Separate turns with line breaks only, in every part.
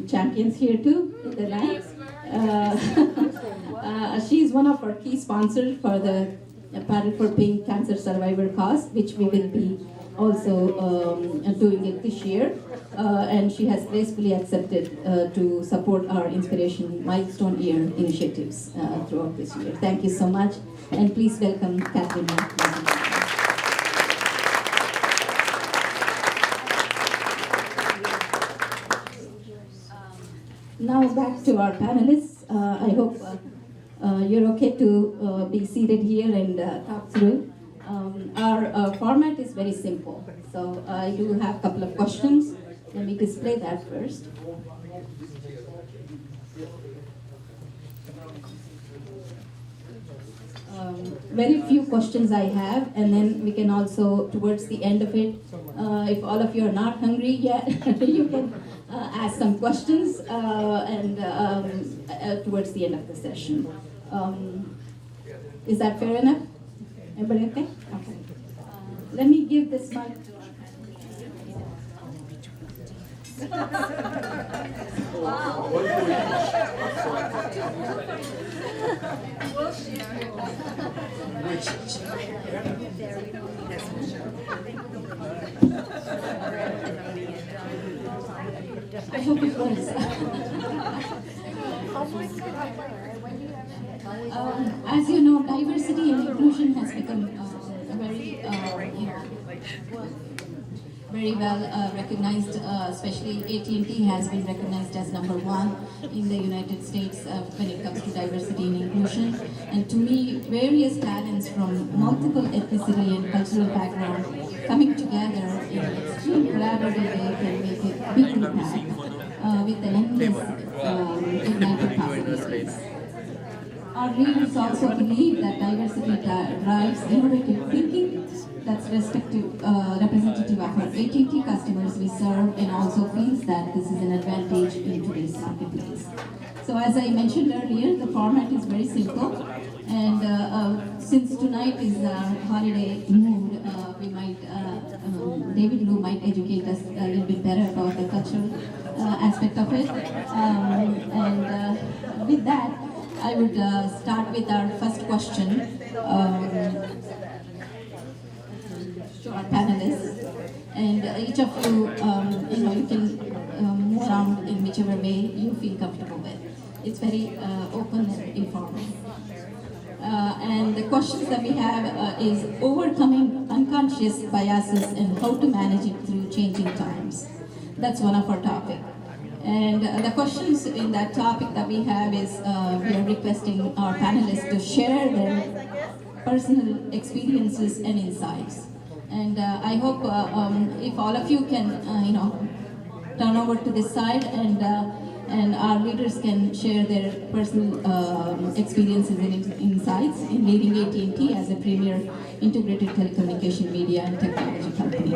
Champions here too in the line. She's one of our key sponsors for the Parent for Pink Cancer Survivor cause, which we will be also doing it this year. And she has gracefully accepted to support our Inspiration Milestone Year initiatives throughout this year. Thank you so much, and please welcome Catherine. Now back to our panelists. I hope you're okay to be seated here and talk through. Our format is very simple. So I do have a couple of questions. Let me display that first. Very few questions I have, and then we can also, towards the end of it, if all of you are not hungry yet, you can ask some questions towards the end of the session. Is that fair enough? Everybody okay? Okay. Let me give this mic to wow. I hope it works. As you know, diversity and inclusion has become very well recognized, especially AT&T has been recognized as #1 in the United States when it comes to diversity and inclusion. And to me, various talents from multiple ethnicity and cultural background coming together in an extreme collaborative way can make a big impact with an endless ignited possibilities. Our leaders also believe that diversity drives innovative thinking that's representative of our AT&T customers we serve, and also feels that this is an advantage in today's marketplace. So as I mentioned earlier, the format is very simple, and since tonight is our holiday mood, we might, David Lou might educate us a little bit better about the cultural aspect of it. With that, I would start with our first question to our panelists, and each of you, you can move around in whichever way you feel comfortable with. It's very open and informal. And the questions that we have is overcoming unconscious biases and how to manage it through changing times. That's one of our topics. And the questions in that topic that we have is we are requesting our panelists to share their personal experiences and insights. And I hope if all of you can, turn over to this side, and our leaders can share their personal experiences and insights in leading AT&T as a premier integrated telecommunication, media, and technology company,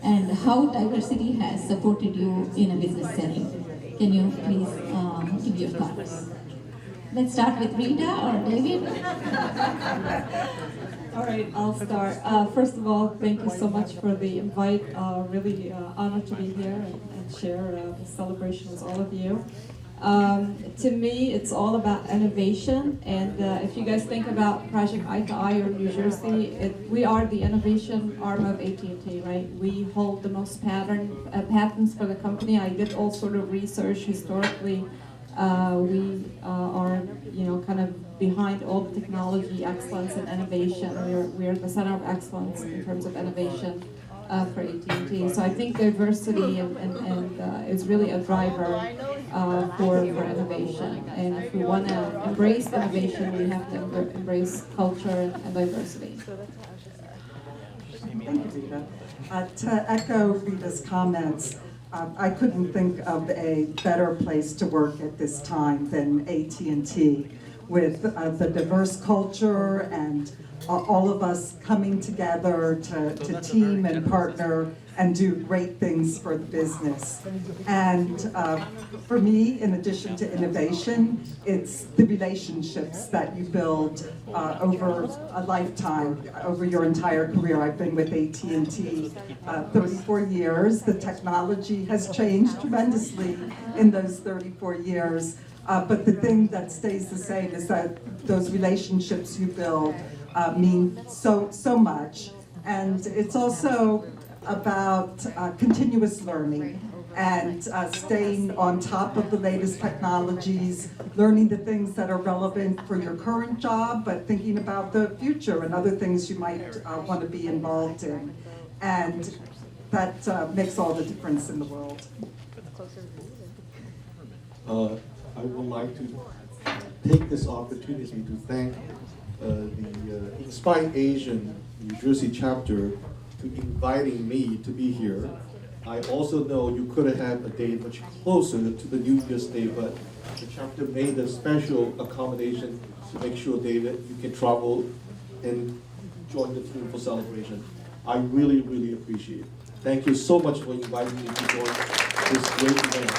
and how diversity has supported you in a business setting. Can you please give your thoughts? Let's start with Rita or David.
All right, I'll start. First of all, thank you so much for the invite. Really honored to be here and share the celebration with all of you. To me, it's all about innovation. And if you guys think about Project Eye to Eye or New Jersey, we are the innovation arm of AT&T, right? We hold the most patents for the company. I did all sort of research historically. We are, kind of behind all the technology excellence and innovation. We're the center of excellence in terms of innovation for AT&T. So I think diversity is really a driver for innovation. And if we want to embrace innovation, we have to embrace culture and diversity.
Thank you, Rita. To echo Rita's comments, I couldn't think of a better place to work at this time than AT&T. with the diverse culture and all of us coming together to team and partner and do great things for the business. And for me, in addition to innovation, it's the relationships that you build over a lifetime, over your entire career. I've been with AT&T 34 years. The technology has changed tremendously in those 34 years. But the thing that stays the same is that those relationships you build mean so much. And it's also about continuous learning and staying on top of the latest technologies, learning the things that are relevant for your current job, but thinking about the future and other things you might want to be involved in. And that makes all the difference in the world.
I would like to take this opportunity to thank the Inspire Asian New Jersey chapter to inviting me to be here. I also know you could have had a day much closer to the New Year's Day, but the chapter made a special accommodation to make sure, David, you can travel and join the team for celebration. I really, really appreciate it. Thank you so much for inviting me to join this great event.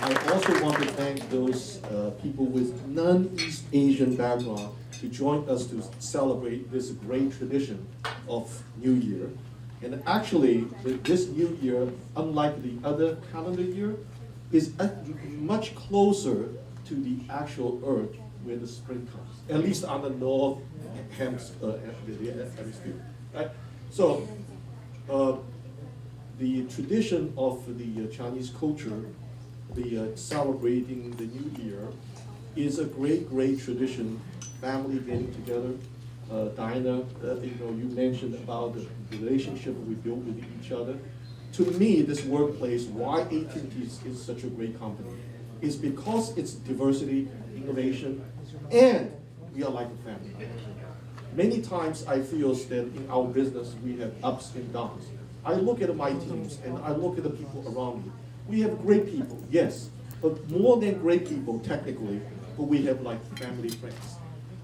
I also want to thank those people with non-East Asian background to join us to celebrate this great tradition of New Year. And actually, this New Year, unlike the other calendar year, is much closer to the actual Earth where the spring comes, at least on the north hemisphere. Right? So, the tradition of the Chinese culture, the celebrating the New Year, is a great tradition. Family getting together. Diana, you mentioned about the relationship we built with each other. To me, this workplace, why AT&T is such a great company, is because it's diversity, innovation, and we are like a family. Many times I feel that in our business we have ups and downs. I look at my teams and I look at the people around me. We have great people, yes, but more than great people technically, but we have like family friends.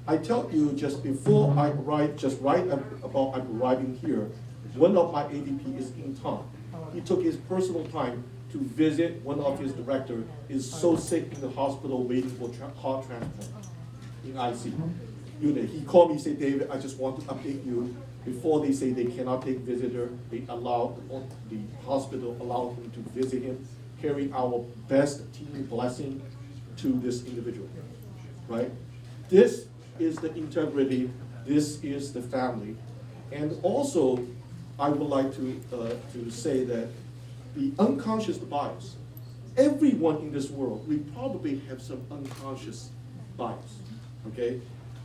I tell you, just before I arrived, just right about I'm arriving here, one of my AVP is in town. He took his personal time to visit one of his director is so sick in the hospital waiting for heart transplant in ICU. He called me and said, David, I just want to update you. Before they say they cannot take visitor, they allow the hospital allow him to visit him, carry our best team blessing to this individual, right? This is the integrity, this is the family. And also, I would like to say that the unconscious bias, everyone in this world, we probably have some unconscious bias, okay?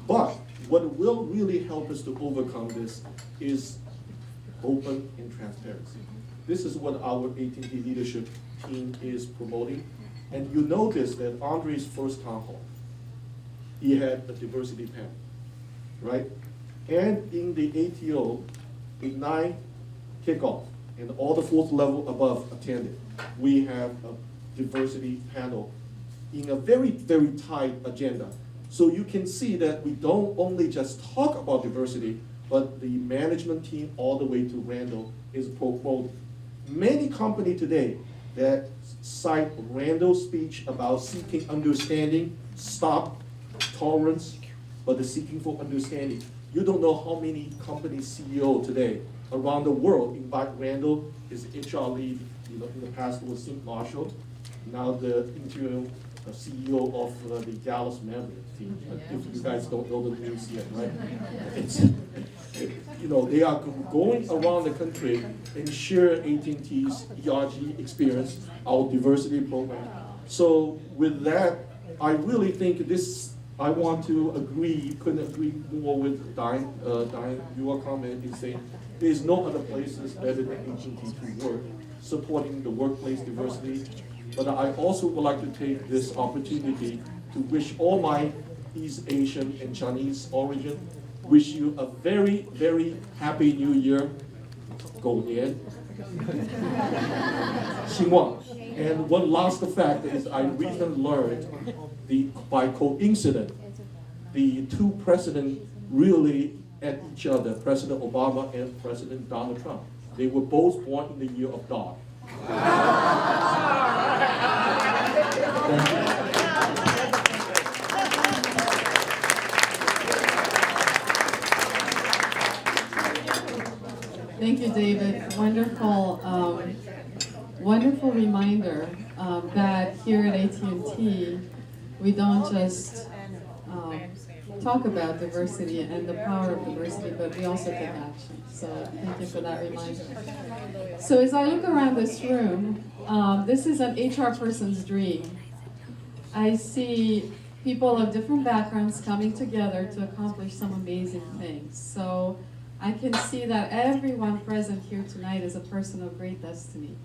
But what will really help us to overcome this is open and transparency. This is what our AT&T leadership team is promoting. And you notice that Andre's first town hall, he had a diversity panel, right? And in the ATO, Ignite kickoff, and all the fourth level above attended, we have a diversity panel in a very tight agenda. So you can see that we don't only just talk about diversity, but the management team all the way to Randall is promoting. Many companies today that cite Randall's speech about seeking understanding, stop tolerance, but the seeking for understanding. You don't know how many company CEO today around the world invite Randall, his HR lead, in the past was St. Marshall, now the interim CEO of the Dallas Mavericks team. If you guys don't know the news yet, right? It's, they are going around the country and share AT&T's ERG experience, our diversity program. So with that, I really think I want to agree, couldn't agree more with Diane, your comment in saying there's no other places better than AT&T to work, supporting the workplace diversity. But I also would like to take this opportunity to wish all my East Asian and Chinese origin, wish you a very happy New Year, 狗年, 兴旺. And one last fact is I recently learned by coincidence the two presidents really at each other, President Obama and President Donald Trump. They were both born in the year of dog. Thank you.
Thank you, David. Wonderful, wonderful reminder that here at AT&T, we don't just talk about diversity and the power of diversity, but we also take action. So thank you for that reminder. So as I look around this room, this is an HR person's dream. I see people of different backgrounds coming together to accomplish some amazing things. So I can see that everyone present here tonight is a person of great destiny.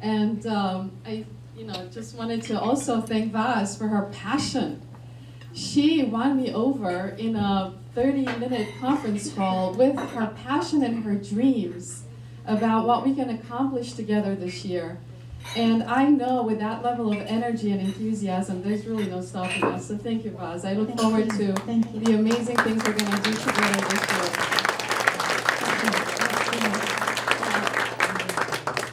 And I just wanted to also thank Vaz for her passion. She won me over in a 30-minute conference call with her passion and her dreams about what we can accomplish together this year. And I know with that level of energy and enthusiasm, there's really no stopping us. So thank you, Vaz. I look forward to the amazing things we're going to do together this year.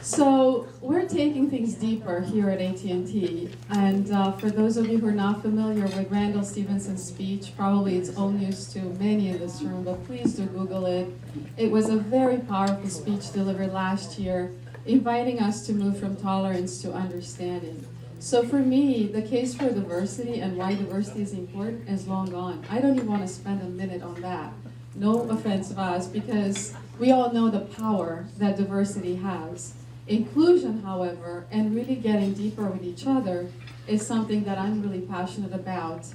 So we're taking things deeper here at AT&T, and for those of you who are not familiar with Randall Stevenson's speech, probably it's old news to many in this room, but please do Google it. It was a very powerful speech delivered last year, inviting us to move from tolerance to understanding. So for me, the case for diversity and why diversity is important is long gone. I don't even want to spend a minute on that. No offense, Vaz, because we all know the power that diversity has. Inclusion, however, and really getting deeper with each other is something that I'm really passionate about.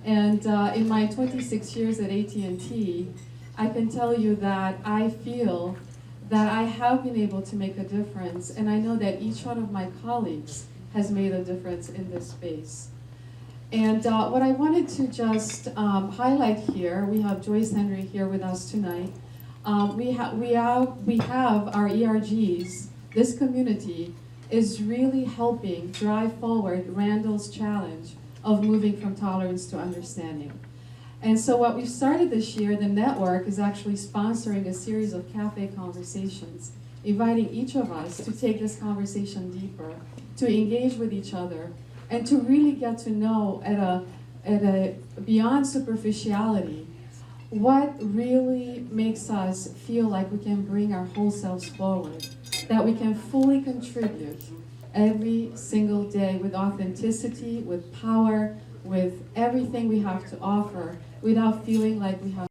And in my 26 years at AT&T, I can tell you that I feel that I have been able to make a difference, and I know that each one of my colleagues has made a difference in this space. And what I wanted to just highlight here, we have Joyce Henry here with us tonight. We have our ERGs. This community is really helping drive forward Randall's challenge of moving from tolerance to understanding. And so what we've started this year, the network is actually sponsoring a series of cafe conversations, inviting each of us to take this conversation deeper, to engage with each other, and to really get to know at a beyond superficiality what really makes us feel like we can bring our whole selves forward, that we can fully contribute every single day with authenticity, with power, with everything we have to offer, without feeling like we have